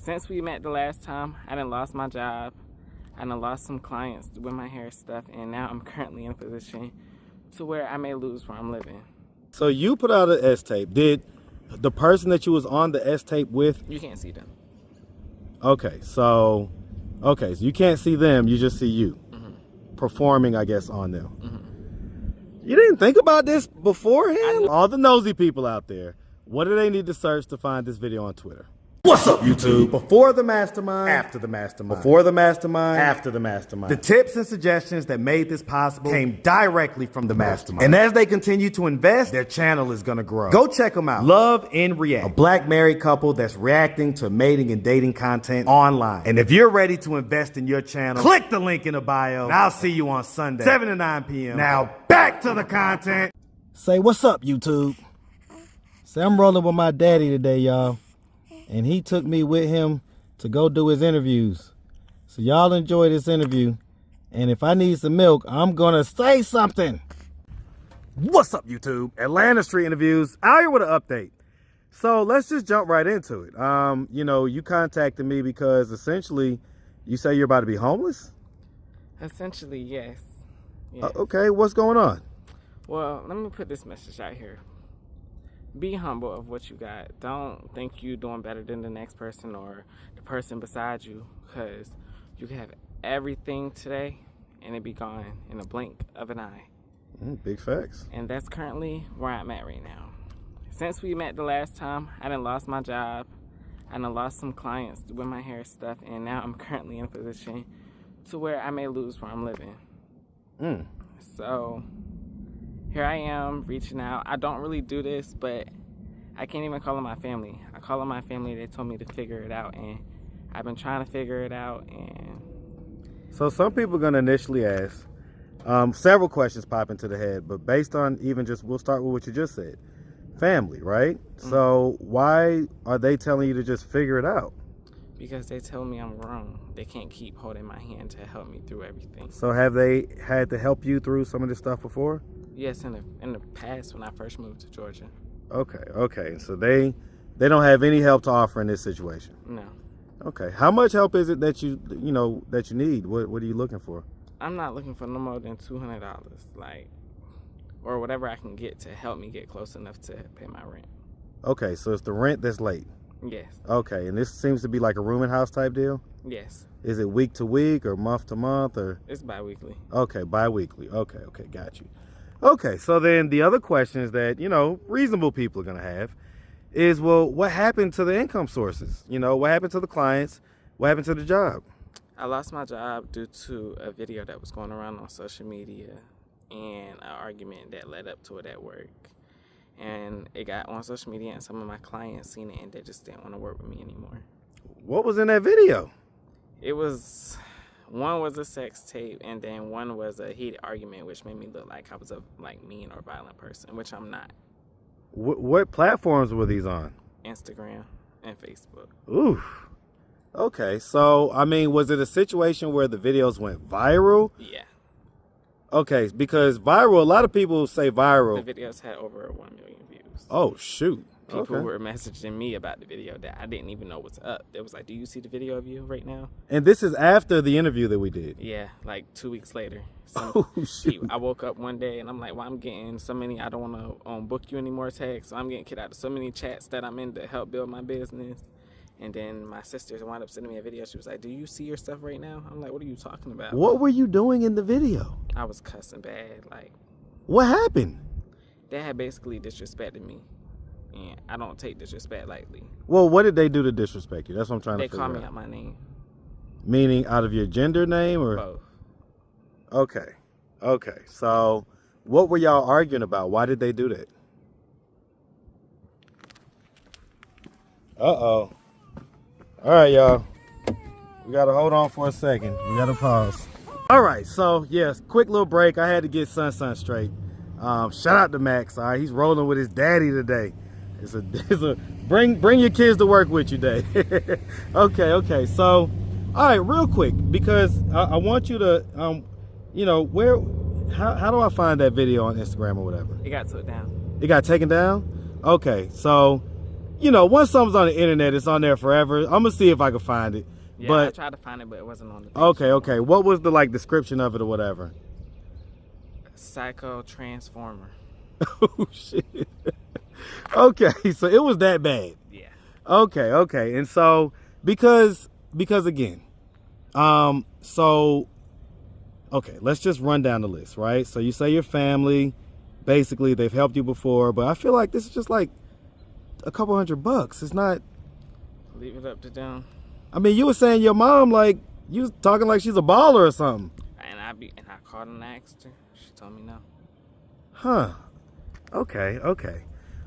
since we met the last time, I done lost my job. I done lost some clients with my hair stuff, and now I'm currently in a position to where I may lose where I'm living. So you put out an S tape. Did the person that you was on the S tape with? You can't see them. Okay, so you can't see them. You just see you performing, I guess, on them. You didn't think about this beforehand? All the nosy people out there, what do they need to search to find this video on Twitter? What's up, YouTube? Before the mastermind, after the mastermind. Before the mastermind, after the mastermind. The tips and suggestions that made this possible came directly from the mastermind. And as they continue to invest, their channel is gonna grow. Go check them out. Love and React, a black married couple that's reacting to mating and dating content online. And if you're ready to invest in your channel, click the link in the bio, and I'll see you on Sunday, 7 to 9 p.m. Now, back to the content. Say, what's up, YouTube? Say, I'm rolling with my daddy today, y'all. And he took me with him to go do his interviews. So y'all enjoy this interview. And if I need some milk, I'm gonna say something. What's up, YouTube? Atlanta Street Interviews out here with an update. So let's just jump right into it. You know, you contacted me because essentially you say you're about to be homeless? Essentially, yes. Okay, what's going on? Well, let me put this message out here. Be humble of what you got. Don't think you're doing better than the next person or the person beside you, because you can have everything today and it be gone in a blink of an eye. Big facts. And that's currently where I'm at right now. Since we met the last time, I done lost my job. I done lost some clients with my hair stuff, and now I'm currently in a position to where I may lose where I'm living. So here I am reaching out. I don't really do this, but I can't even call on my family. I call on my family. They told me to figure it out, and I've been trying to figure it out. And so some people are going to initially ask, several questions pop into the head, but based on even just, we'll start with what you just said. Family, right? So why are they telling you to just figure it out? Because they tell me I'm wrong. They can't keep holding my hand to help me through everything. So have they had to help you through some of this stuff before? Yes, in the past when I first moved to Georgia. Okay. So they don't have any help to offer in this situation? No. Okay. How much help is it that you need? What are you looking for? I'm not looking for no more than $200, or whatever I can get to help me get close enough to pay my rent. Okay, so it's the rent that's late. Yes. Okay, and this seems to be like a rooming house type deal? Yes. Is it week to week or month to month or? It's bi-weekly. Okay, bi-weekly. Okay, got you. Okay, so then the other questions that, reasonable people are going to have is, well, what happened to the income sources? What happened to the clients? What happened to the job? I lost my job due to a video that was going around on social media and an argument that led up to it at work. And it got on social media, and some of my clients seen it, and they just didn't want to work with me anymore. What was in that video? One was a sex tape, and then one was a heated argument, which made me look like I was a mean or violent person, which I'm not. What platforms were these on? Instagram and Facebook. Ooh. Okay, so, was it a situation where the videos went viral? Yeah. Okay, because viral, a lot of people say viral. The videos had over 1 million views. Oh, shoot. People were messaging me about the video that I didn't even know was up. They was like, do you see the video of you right now? And this is after the interview that we did? Yeah, like 2 weeks later. Oh, shoot. I woke up one day and I'm like, well, I'm getting so many I don't want to book you anymore tags. So I'm getting kicked out of so many chats that I'm in to help build my business. And then my sister wound up sending me a video. She was like, do you see your stuff right now? I'm like, what are you talking about? What were you doing in the video? I was cussing bad. What happened? They had basically disrespected me. And I don't take disrespect lightly. Well, what did they do to disrespect you? That's what I'm trying to figure out. They called me out my name. Meaning out of your gender name or? Both. Okay. So what were y'all arguing about? Why did they do that? Uh-oh. All right, y'all. We got to hold on for a second. We got to pause. All right. So, yes, quick little break. I had to get Sun straight. Shout out to Max. All right. He's rolling with his daddy today. It's a bring your kids to work with you day. Okay. So, all right, real quick, because I want you to, how do I find that video on Instagram or whatever? It got took down. It got taken down? Okay. So, you know, once something's on the internet, it's on there forever. I'm gonna see if I can find it. Yeah, but I tried to find it, but it wasn't on the page. Okay. What was the like description of it or whatever? Psycho transformer. Oh shit. Okay, so it was that bad. Yeah. Okay. And so because again, so okay, let's just run down the list, right? So you say your family, basically they've helped you before, but I feel like this is just like a couple $100. It's not. Leave it up to them. I mean, you were saying your mom, like, you was talking like she's a baller or something. And I called and asked her. She told me no. Huh. Okay.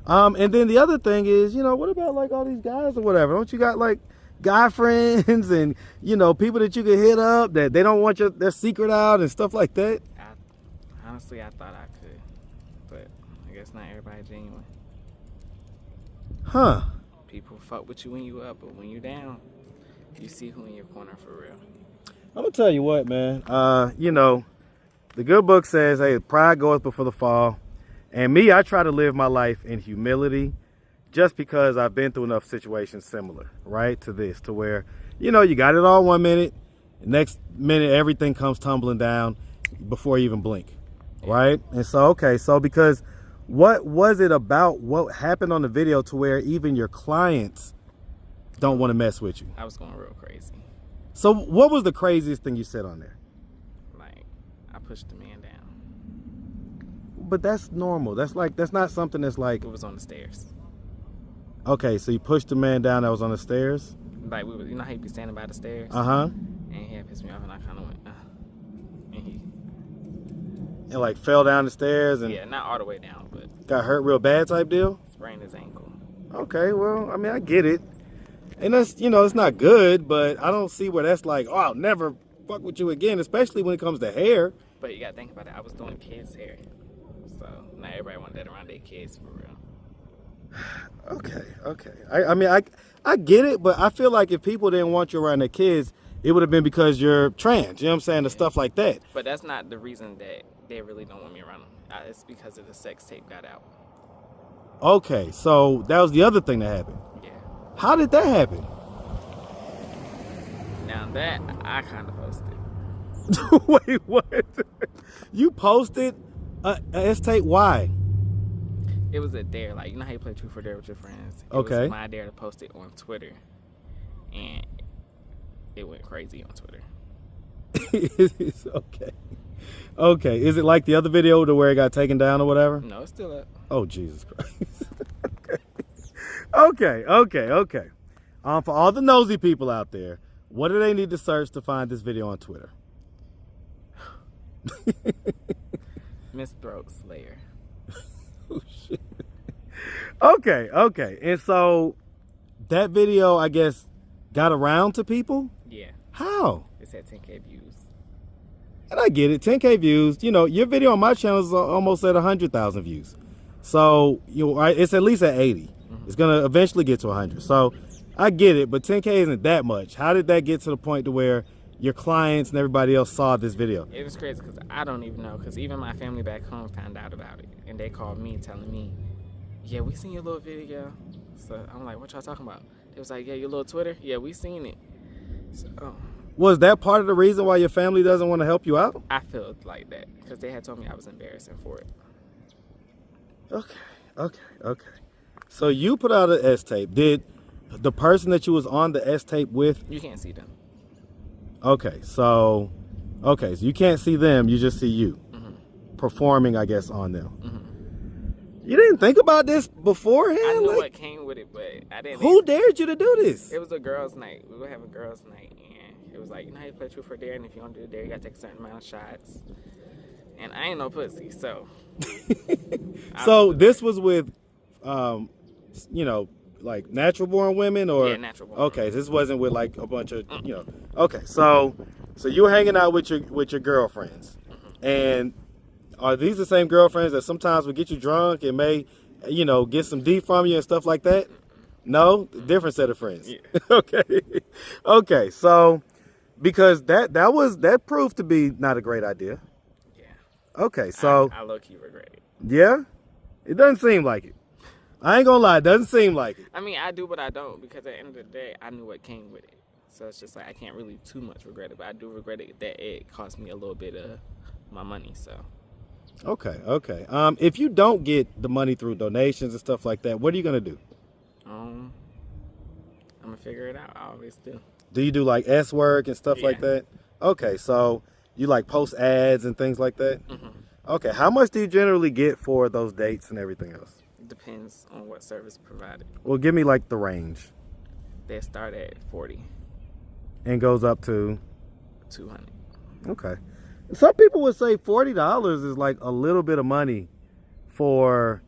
And then the other thing is, you know, what about like all these guys or whatever? Don't you got like guy friends and, you know, people that you can hit up that they don't want their secret out and stuff like that? Honestly, I thought I could, but I guess not everybody genuine. Huh. People fuck with you when you up, but when you down, you see who in your corner for real. I'm gonna tell you what, man. You know, the good book says, hey, pride goeth before the fall. And me, I try to live my life in humility just because I've been through enough situations similar, right, to this, to where, you know, you got it all 1 minute, next minute everything comes tumbling down before you even blink, right? And so, okay, so because what was it about what happened on the video to where even your clients don't want to mess with you? I was going real crazy. So what was the craziest thing you said on there? Like, I pushed the man down. But that's normal. That's not something that's like. It was on the stairs. Okay, so you pushed the man down that was on the stairs? Like, you know how you be standing by the stairs? Uh-huh. And he had pissed me off and I kind of went, And he... And like fell down the stairs and... Yeah, not all the way down, but... Got hurt real bad type deal? Sprained his ankle. Okay, well, I mean, I get it. And that's, you know, it's not good, but I don't see where that's like, oh, I'll never fuck with you again, especially when it comes to hair. But you gotta think about it. I was doing kids' hair. So, not everybody wanted that around their kids for real. Okay. I mean, I get it, but I feel like if people didn't want you around their kids, it would have been because you're trans. You know what I'm saying? The stuff like that. But that's not the reason that they really don't want me around them. It's because of the sex tape got out. Okay, so that was the other thing that happened. Yeah. How did that happen? Now that, I kind of posted. Wait, what? You posted a S-tape? Why? It was a dare. Like, you know how you play Truth or Dare with your friends? It Okay. was my dare to post it on Twitter. And it went crazy on Twitter. It's okay. Okay. Is it like the other video to where it got taken down or whatever? No, it's still up. Oh, Jesus Christ. Okay. For all the nosy people out there, what do they need to search to find this video on Twitter? Miss Throat Slayer. Oh, shit. Okay. And so that video, I guess, got around to people? Yeah. How? It's at 10K views. And I get it, 10K views. You know, your video on my channel is almost at 100,000 views. So, it's at least at 80. Mm-hmm. It's going to eventually get to 100. So, I get it, but 10K isn't that much. How did that get to the point to where your clients and everybody else saw this video? It was crazy because I don't even know, because even my family back home found out about it. And they called me telling me, yeah, we seen your little video. So, I'm like, what y'all talking about? They was like, yeah, your little Twitter? Yeah, we seen it. So, was that part of the reason why your family doesn't want to help you out? I felt like that because they had told me I was embarrassing for it. Okay. So you put out an S-tape. Did the person that you was on the S-tape with? You can't see them. Okay, so you can't see them. You just see you performing, I guess, on them. You didn't think about this beforehand? I knew what came with it, but I didn't. Who dared you to do this? It was a girls' night. We would have a girls' night, and it was like, you know how you play Truth or Dare, and if you want to do the dare, you got to take a certain amount of shots. And I ain't no pussy, so. So this was with, like natural born women, or? Yeah, natural born. Okay, this wasn't with like a bunch of, Okay, so you were hanging out with your girlfriends, and are these the same girlfriends that sometimes would get you drunk and may, get some D from you and stuff like that? No, different set of friends. Yeah. Okay. So because that proved to be not a great idea. Yeah. Okay, so I low key regret it. Yeah, it doesn't seem like it. I ain't gonna lie, it doesn't seem like it. I mean, I do, but I don't, because at the end of the day, I knew what came with it. So it's just like I can't really too much regret it, but I do regret it that it cost me a little bit of my money. So. Okay. If you don't get the money through donations and stuff like that, what are you gonna do? I'm gonna figure it out. I always do. Do you do like S work and stuff like that? Okay, so you like post ads and things like that? Mm-hmm. Okay, how much do you generally get for those dates and everything else? It depends on what service provided. Well, give me like the range. They start at 40. And goes up to? 200. Okay. Some people would say $40 is like a little bit of money for,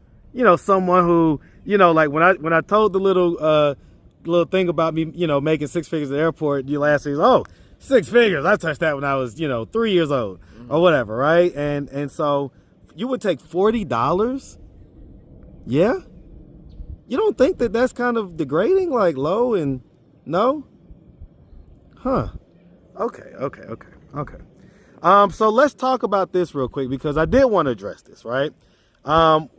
someone who, like when I told the little thing about me, making six figures at the airport, you last year, oh, 6 figures. I touched that when I was, 3 years old or whatever, right? And so you would take $40? Yeah? You don't think that that's kind of degrading, like low and no? Huh. Okay. So let's talk about this real quick because I did want to address this, right?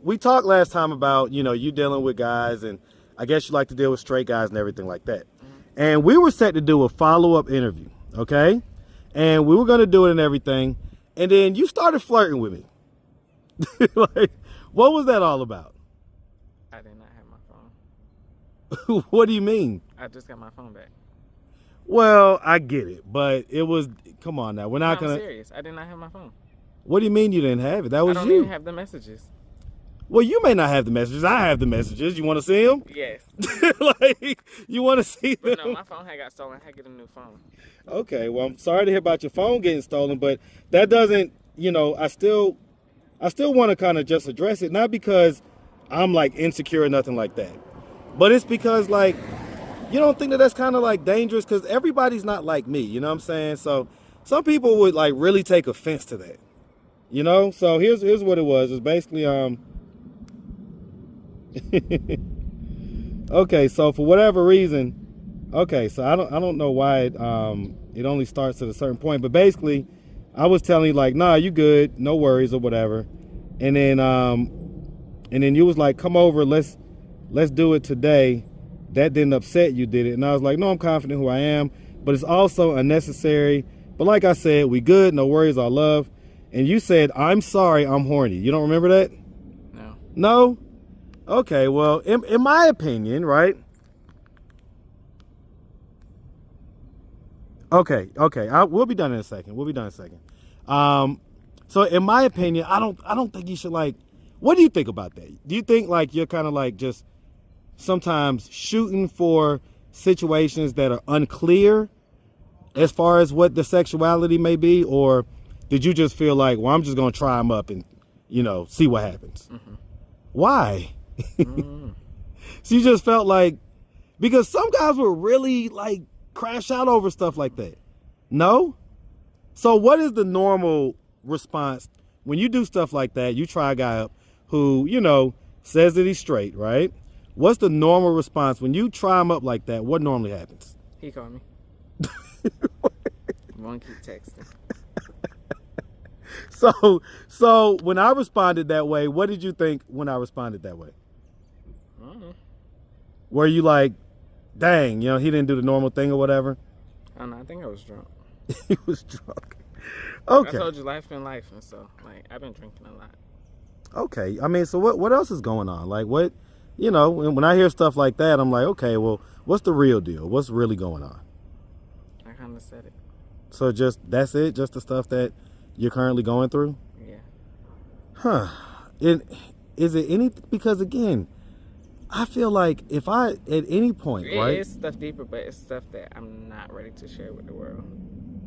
We talked last time about, you dealing with guys and I guess you like to deal with straight guys and everything like that. And we were set to do a follow-up interview, okay? And we were going to do it and everything. And then you started flirting with me. Like, what was that all about? I did not have my phone. What do you mean? I just got my phone back. Well, I get it, but it was, come on now. We're not going to. I'm serious. I did not have my phone. What do you mean you didn't have it? That was I don't you. even have the messages. Well, you may not have the messages. I have the messages. You want to see them? Yes. Like, you want to see them? But no, my phone had got stolen. I had to get a new phone. Okay, well, I'm sorry to hear about your phone getting stolen, but that doesn't, I still want to kind of just address it, not because I'm like insecure or nothing like that, but it's because like, you don't think that that's kind of like dangerous because everybody's not like me, you know what I'm saying? So some people would like really take offense to that, So here's what it was. It's basically, okay, so for whatever reason, okay, so I don't know why it only starts at a certain point, but basically I was telling you like, nah, you good, no worries or whatever. And then you was like, come over, let's do it today. That didn't upset you, did it? And I was like, no, I'm confident who I am, but it's also unnecessary. But like I said, we good, no worries, all love. And you said, I'm sorry, I'm horny. You don't remember that? No. No? Okay, well, in my opinion, right? Okay, we'll be done in a second. So in my opinion, I don't think you should like, what do you think about that? Do you think like you're kind of like just sometimes shooting for situations that are unclear as far as what the sexuality may be? Or did you just feel like, well, I'm just going to try them up and, see what happens? Mm-hmm. Why? So you just felt like, because some guys will really like crash out over stuff like that. No? So what is the normal response when you do stuff like that? You try a guy up who, says that he's straight, right? What's the normal response when you try him up like that? What normally happens? He called me. Won't keep texting. So when I responded that way, what did you think when I responded that way? Mm-hmm. Were you like, dang, he didn't do the normal thing or whatever? I don't know. I think I was drunk. He was drunk. Okay. I told you life been life, and so like I've been drinking a lot. Okay. I mean, so what else is going on? Like what, when I hear stuff like that, I'm like, okay, well, what's the real deal? What's really going on? I kind of said it. So that's it? Just the stuff that you're currently going through? Yeah. Huh. Is it any, because again, I feel like if I, at any point, right? It's stuff deeper, but it's stuff that I'm not ready to share with the world.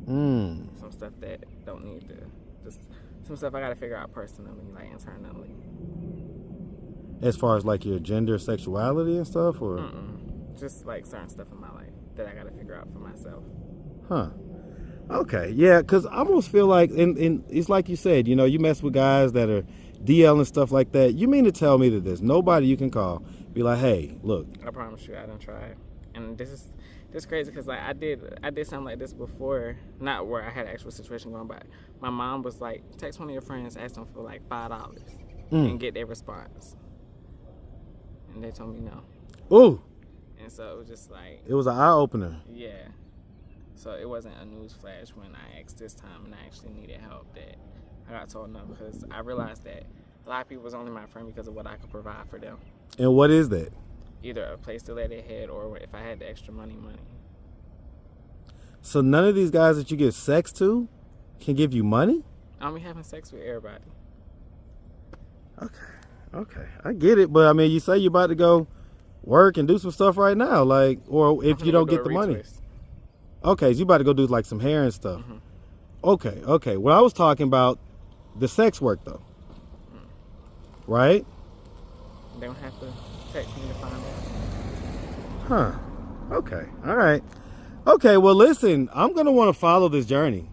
Some stuff that don't need to, just some stuff I got to figure out personally, like internally. As far as like your gender, sexuality and stuff, or? Just like certain stuff in my life that I got to figure out for myself. Huh. Okay. Yeah, because I almost feel like, and it's like you said, you mess with guys that are DL and stuff like that. You mean to tell me that there's nobody you can call, be like, hey, look. I promise you, I done tried, and this is crazy because like I did something like this before, not where I had an actual situation going, but my mom was like, text one of your friends, ask them for like $5 and get their response. and they told me no. Ooh. And so it was just like, It was an eye opener. yeah. So it wasn't a news flash when I asked this time and I actually needed help that I got told no, because I realized that a lot of people was only my friend because of what I could provide for them. And what is that? Either a place to lay their head or if I had the extra money. So none of these guys that you give sex to can give you money? I'm be having sex with everybody. Okay. I get it, but I mean, you say you're about to go work and do some stuff right now, like, or if you don't get the money. Okay, so you about to go do like some hair and stuff. Mm-hmm. Okay. Well, I was talking about the sex work though, right? They don't have to text me to find out. Huh. Okay. All right. Okay. Well, listen, I'm gonna want to follow this journey.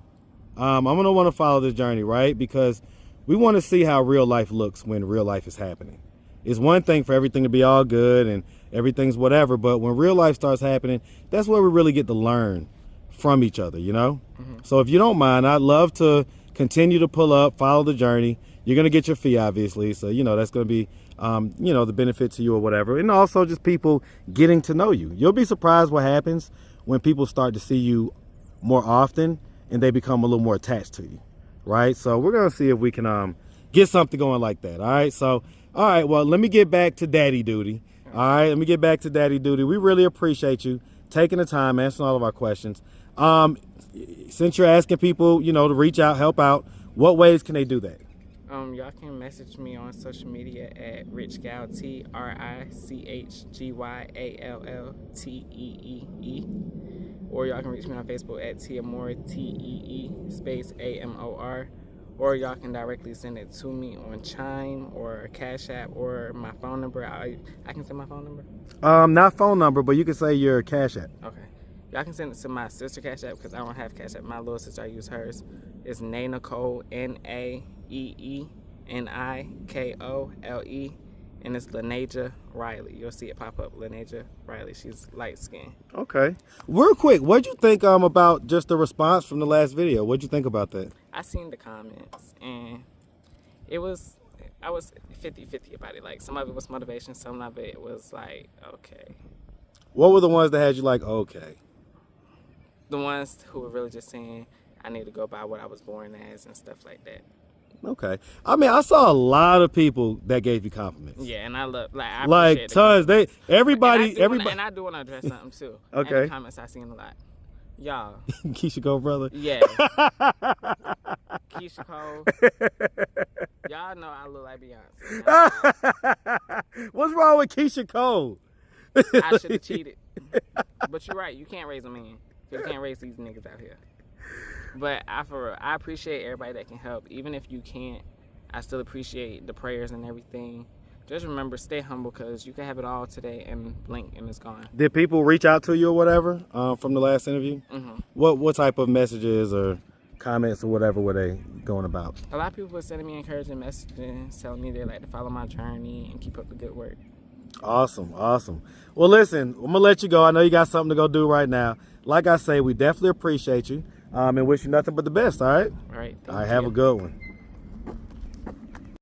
I'm gonna want to follow this journey, right? Because we want to see how real life looks when real life is happening. It's one thing for everything to be all good and everything's whatever, but when real life starts happening, that's where we really get to learn from each other, you know? Mm-hmm. So if you don't mind, I'd love to continue to pull up, follow the journey. You're going to get your fee, obviously. So, you know, that's going to be, the benefit to you or whatever. And also just people getting to know you. You'll be surprised what happens when people start to see you more often and they become a little more attached to you, right? So we're going to see if we can get something going like that, all right? So, all right, well, let me get back to daddy duty. All right, let me get back to daddy duty. We really appreciate you taking the time, answering all of our questions. Since you're asking people, to reach out, help out, what ways can they do that? Y'all can message me on social media at RichGal, RichGallalTeee. Or y'all can reach me on Facebook at Teamor, Teee space AMOR. Or y'all can directly send it to me on Chime or Cash App or my phone number. I can send my phone number? Not phone number, but you can say your Cash App. Okay. Y'all can send it to my sister Cash App because I don't have Cash App. My little sister, I use hers. It's NaeeNikole, NaeeNikole. And it's Laneja Riley. You'll see it pop up, Laneja Riley. She's light skinned. Okay. Real quick, what'd you think about just the response from the last video? What'd you think about that? I seen the comments and I was 50-50 about it. Like some of it was motivation, some of it was like, okay. What were the ones that had you like, okay? The ones who were really just saying I need to go by what I was born as and stuff like that. Okay. I mean, I saw a lot of people that gave you compliments. Yeah, and I love I like appreciate tons. everybody. Everybody. And I do want to address something too. Okay. In the comments I seen a lot. Y'all. Keisha Cole, brother. Yeah. Keisha Cole. Y'all know I look like Beyonce. What's wrong with Keisha Cole? I should have cheated. But you're right. You can't raise a man. You can't raise these niggas out here. But I appreciate everybody that can help. Even if you can't, I still appreciate the prayers and everything. Just remember, stay humble because you can have it all today and blink and it's gone. Did people reach out to you or whatever from the last interview? Mm-hmm. What type of messages or comments or whatever were they going about? A lot of people were sending me encouraging messages, telling me they like to follow my journey and keep up the good work. Awesome. Well, listen, I'm going to let you go. I know you got something to go do right now. Like I say, we definitely appreciate you and wish you nothing but the best, all right? All right. All right, have a good one.